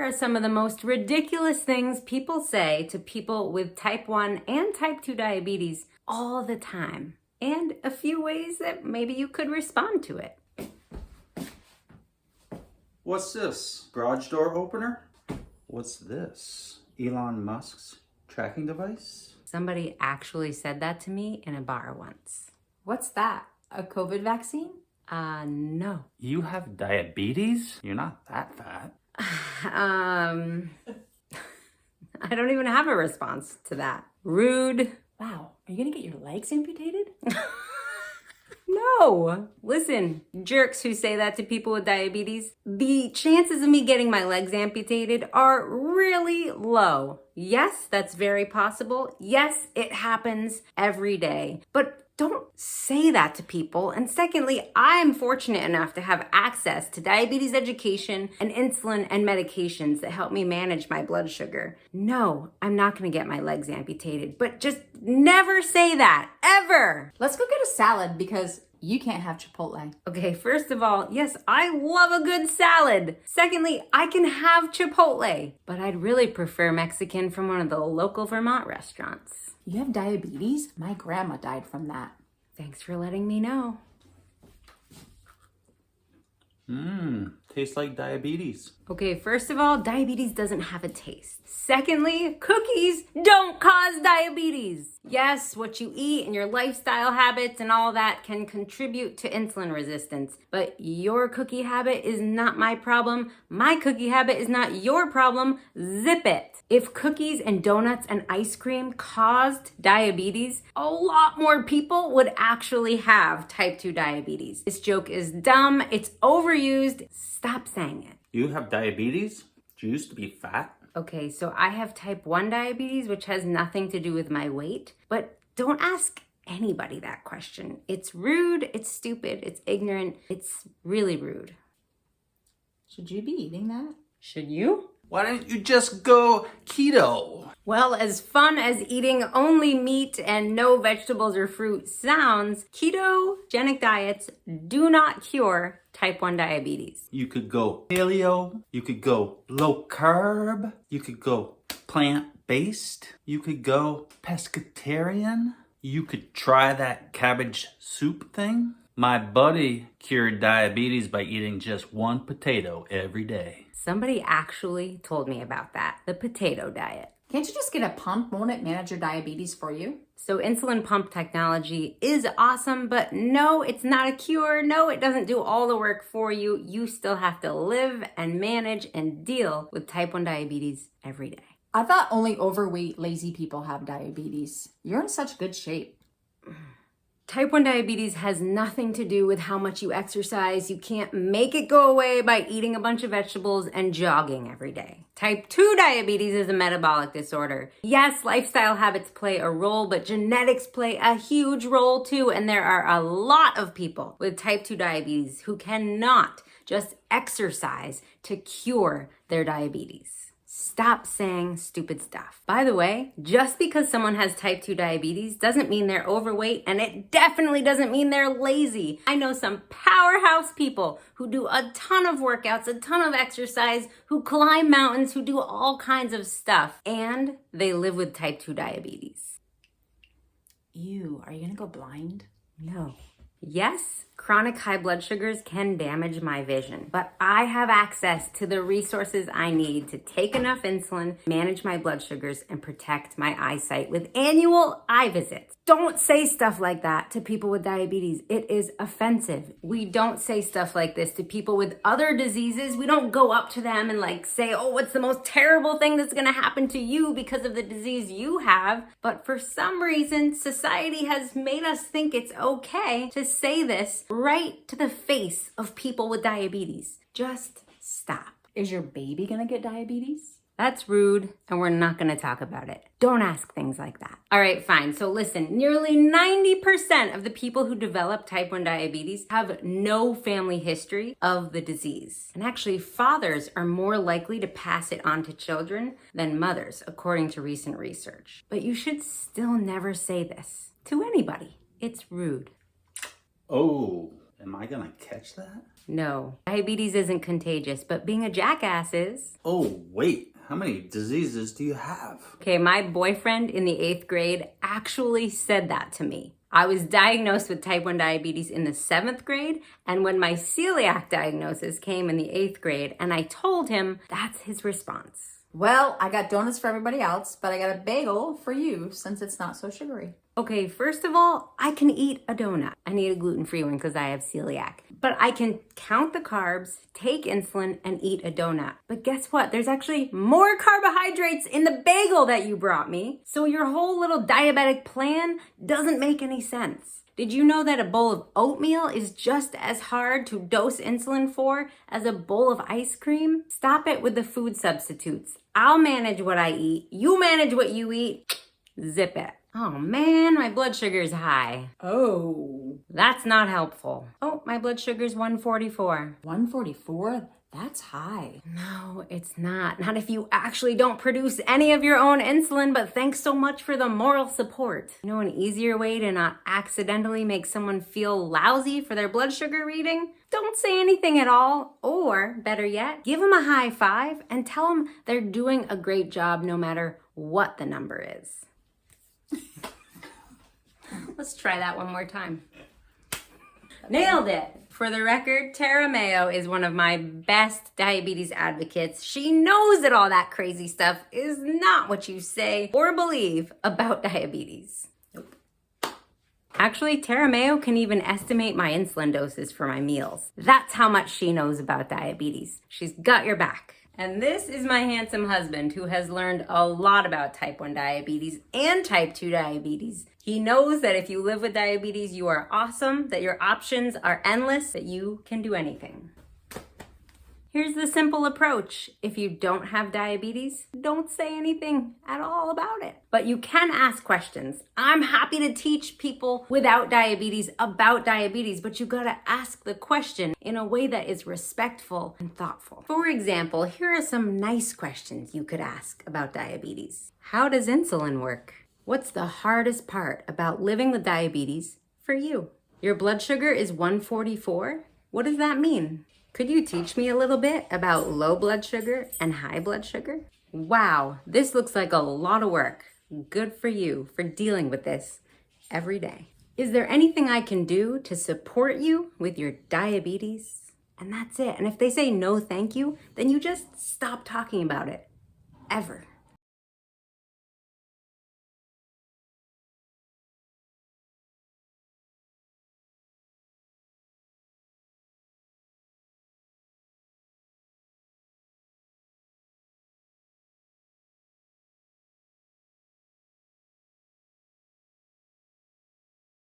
Here are some of the most ridiculous things people say to people with type 1 and type 2 diabetes all the time, and a few ways that maybe you could respond to it. What's this? Garage door opener? What's this? Elon Musk's tracking device? Somebody actually said that to me in a bar once. What's that? A COVID vaccine? No. You have diabetes? You're not that fat. I don't even have a response to that. Rude. Wow, are you gonna get your legs amputated? No. Listen, jerks who say that to people with diabetes, the chances of me getting my legs amputated are really low. Yes, that's very possible. Yes, it happens every day. But don't say that to people. And secondly, I'm fortunate enough to have access to diabetes education and insulin and medications that help me manage my blood sugar. No, I'm not gonna get my legs amputated, but just never say that, ever. Let's go get a salad because you can't have Chipotle. Okay, first of all, yes, I love a good salad. Secondly, I can have Chipotle, but I'd really prefer Mexican from one of the local Vermont restaurants. You have diabetes? My grandma died from that. Thanks for letting me know. Tastes like diabetes. Okay, first of all, diabetes doesn't have a taste. Secondly, cookies don't cause diabetes. Yes, what you eat and your lifestyle habits and all that can contribute to insulin resistance, but your cookie habit is not my problem. My cookie habit is not your problem. Zip it. If cookies and donuts and ice cream caused diabetes, a lot more people would actually have type 2 diabetes. This joke is dumb. It's overused. Stop saying it. You have diabetes? Do you used to be fat? Okay, so I have type 1 diabetes, which has nothing to do with my weight, but don't ask anybody that question. It's rude, it's stupid, it's ignorant, it's really rude. Should you be eating that? Should you? Why don't you just go keto? Well, as fun as eating only meat and no vegetables or fruit sounds, ketogenic diets do not cure type 1 diabetes. You could go paleo, you could go low carb, you could go plant-based, you could go pescatarian, you could try that cabbage soup thing. My buddy cured diabetes by eating just one potato every day. Somebody actually told me about that, the potato diet. Can't you just get a pump? Won't it manage your diabetes for you? So insulin pump technology is awesome, but no, it's not a cure. No, it doesn't do all the work for you. You still have to live and manage and deal with type 1 diabetes every day. I thought only overweight, lazy people have diabetes. You're in such good shape. Type 1 diabetes has nothing to do with how much you exercise. You can't make it go away by eating a bunch of vegetables and jogging every day. Type 2 diabetes is a metabolic disorder. Yes, lifestyle habits play a role, but genetics play a huge role too. And there are a lot of people with type 2 diabetes who cannot just exercise to cure their diabetes. Stop saying stupid stuff. By the way, just because someone has type 2 diabetes doesn't mean they're overweight, and it definitely doesn't mean they're lazy. I know some powerhouse people who do a ton of workouts, a ton of exercise, who climb mountains, who do all kinds of stuff, and they live with type 2 diabetes. Ew, are you gonna go blind? No. Yes, chronic high blood sugars can damage my vision, but I have access to the resources I need to take enough insulin, manage my blood sugars, and protect my eyesight with annual eye visits. Don't say stuff like that to people with diabetes. It is offensive. We don't say stuff like this to people with other diseases. We don't go up to them and say, oh, what's the most terrible thing that's gonna happen to you because of the disease you have? But for some reason, society has made us think it's okay to say this right to the face of people with diabetes. Just stop. Is your baby gonna get diabetes? That's rude, and we're not gonna talk about it. Don't ask things like that. All right, fine. So listen, nearly 90% of the people who develop type 1 diabetes have no family history of the disease. And actually, fathers are more likely to pass it on to children than mothers, according to recent research. But you should still never say this to anybody. It's rude. Oh, am I gonna catch that? No, diabetes isn't contagious, but being a jackass is. Oh, wait. How many diseases do you have? Okay, my boyfriend in the 8th grade actually said that to me. I was diagnosed with type 1 diabetes in the 7th grade, and when my celiac diagnosis came in the 8th grade, and I told him, that's his response. Well, I got donuts for everybody else, but I got a bagel for you since it's not so sugary. Okay, first of all, I can eat a donut. I need a gluten-free one because I have celiac. But I can count the carbs, take insulin, and eat a donut. But guess what? There's actually more carbohydrates in the bagel that you brought me. So your whole little diabetic plan doesn't make any sense. Did you know that a bowl of oatmeal is just as hard to dose insulin for as a bowl of ice cream? Stop it with the food substitutes. I'll manage what I eat. You manage what you eat. Zip it. Oh man, my blood sugar is high. Oh. That's not helpful. Oh, my blood sugar's 144. 144? That's high. No, it's not. Not if you actually don't produce any of your own insulin, but thanks so much for the moral support. You know an easier way to not accidentally make someone feel lousy for their blood sugar reading? Don't say anything at all, or better yet, give them a high five and tell them they're doing a great job no matter what the number is. Let's try that one more time. Nailed it. For the record, Tara Mayo is one of my best diabetes advocates. She knows that all that crazy stuff is not what you say or believe about diabetes. Nope. Actually, Tara Mayo can even estimate my insulin doses for my meals. That's how much she knows about diabetes. She's got your back. And this is my handsome husband who has learned a lot about type 1 diabetes and type 2 diabetes. He knows that if you live with diabetes, you are awesome, that your options are endless, that you can do anything. Here's the simple approach. If you don't have diabetes, don't say anything at all about it. But you can ask questions. I'm happy to teach people without diabetes about diabetes, but you gotta ask the question in a way that is respectful and thoughtful. For example, here are some nice questions you could ask about diabetes. How does insulin work? What's the hardest part about living with diabetes for you? Your blood sugar is 144. What does that mean? Could you teach me a little bit about low blood sugar and high blood sugar? Wow, this looks like a lot of work. Good for you for dealing with this every day. Is there anything I can do to support you with your diabetes? And that's it. And if they say no, thank you, then you just stop talking about it. Ever.